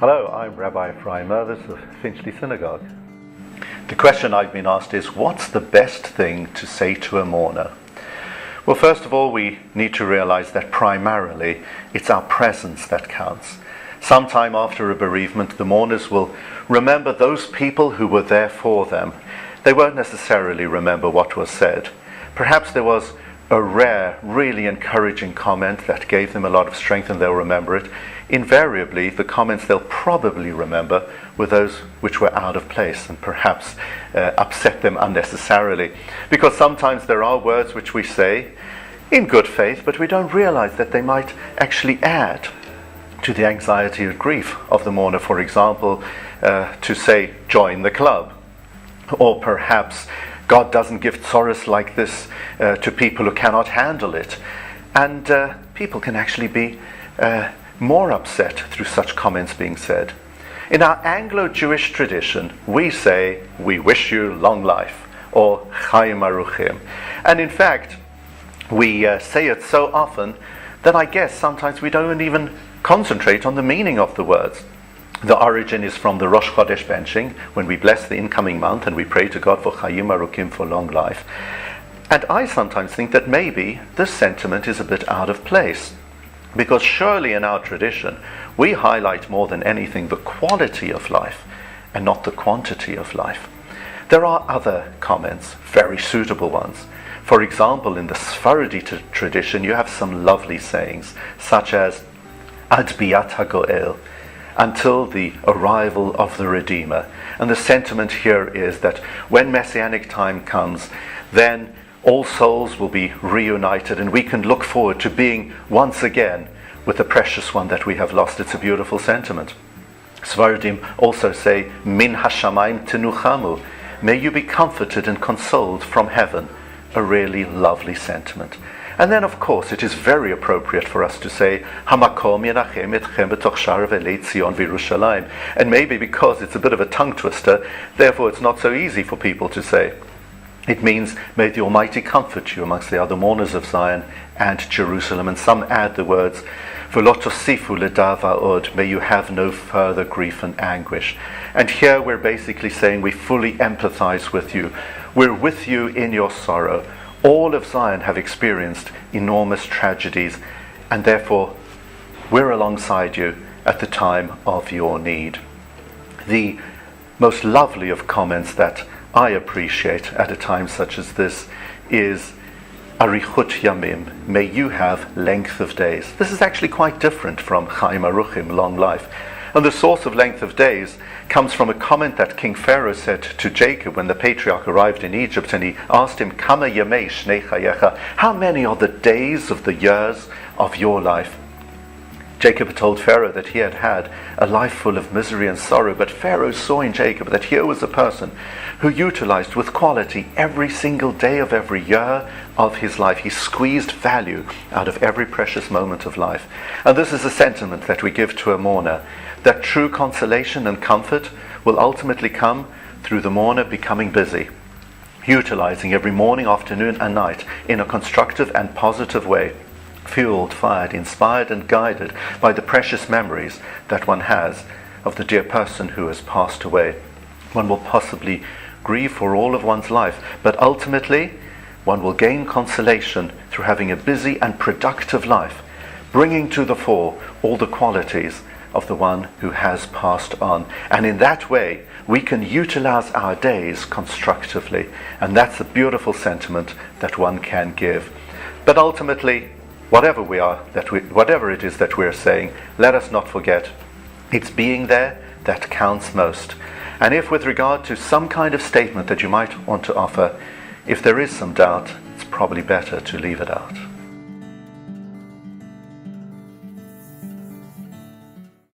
Hello, I'm Rabbi Mirvis of Finchley Synagogue. The question I've been asked is, what's the best thing to say to a mourner? Well, first of all, we need to realize that primarily it's our presence that counts. Sometime after a bereavement, the mourners will remember those people who were there for them. They won't necessarily remember what was said. Perhaps there was a rare, really encouraging comment that gave them a lot of strength and they'll remember it. Invariably, the comments they'll probably remember were those which were out of place and perhaps upset them unnecessarily. Because sometimes there are words which we say in good faith, but we don't realize that they might actually add to the anxiety and grief of the mourner. For example, to say, join the club. Or perhaps, God doesn't give tzoros like this to people who cannot handle it. And people can actually be more upset through such comments being said. In our Anglo-Jewish tradition, we say, we wish you long life, or Chaim Aruchim. And in fact, we say it so often that I guess sometimes we don't even concentrate on the meaning of the words. The origin is from the Rosh Chodesh benching, when we bless the incoming month and we pray to God for Chaim Aruchim, for long life. And I sometimes think that maybe this sentiment is a bit out of place. Because surely in our tradition, we highlight more than anything the quality of life and not the quantity of life. There are other comments, very suitable ones. For example, in the Sephardi tradition, you have some lovely sayings, such as Ad Biat HaGoel, until the arrival of the Redeemer. And the sentiment here is that when Messianic time comes, then all souls will be reunited and we can look forward to being once again with the precious one that we have lost. It's a beautiful sentiment. Sephardim also say, Min hashamayim tenuchamu, may you be comforted and consoled from heaven. A really lovely sentiment. And then, of course, it is very appropriate for us to say, Hamakom yenachem etchem betoch sha'ar velei Tzion v'Yerushalayim. And maybe because it's a bit of a tongue twister, therefore it's not so easy for people to say. It means, may the Almighty comfort you amongst the other mourners of Zion and Jerusalem. And some add the words, V'lo tosifu ledava od, may you have no further grief and anguish. And here we're basically saying we fully empathize with you. We're with you in your sorrow. All of Zion have experienced enormous tragedies, and therefore we're alongside you at the time of your need. The most lovely of comments that I appreciate at a time such as this is Arichut Yamim, may you have length of days. This is actually quite different from Chaim Aruchim, long life. And the source of length of days comes from a comment that King Pharaoh said to Jacob when the patriarch arrived in Egypt, and he asked him, Kama yamei shnei chayecha, how many are the days of the years of your life? Jacob had told Pharaoh that he had had a life full of misery and sorrow, but Pharaoh saw in Jacob that here was a person who utilized with quality every single day of every year of his life. He squeezed value out of every precious moment of life. And this is a sentiment that we give to a mourner, that true consolation and comfort will ultimately come through the mourner becoming busy, utilizing every morning, afternoon and night in a constructive and positive way, fueled, fired, inspired and guided by the precious memories that one has of the dear person who has passed away. One will possibly grieve for all of one's life, but ultimately one will gain consolation through having a busy and productive life, bringing to the fore all the qualities of the one who has passed on. And in that way we can utilize our days constructively, and that's a beautiful sentiment that one can give. But ultimately, whatever it is that we're saying, let us not forget, it's being there that counts most. And if with regard to some kind of statement that you might want to offer, if there is some doubt, it's probably better to leave it out.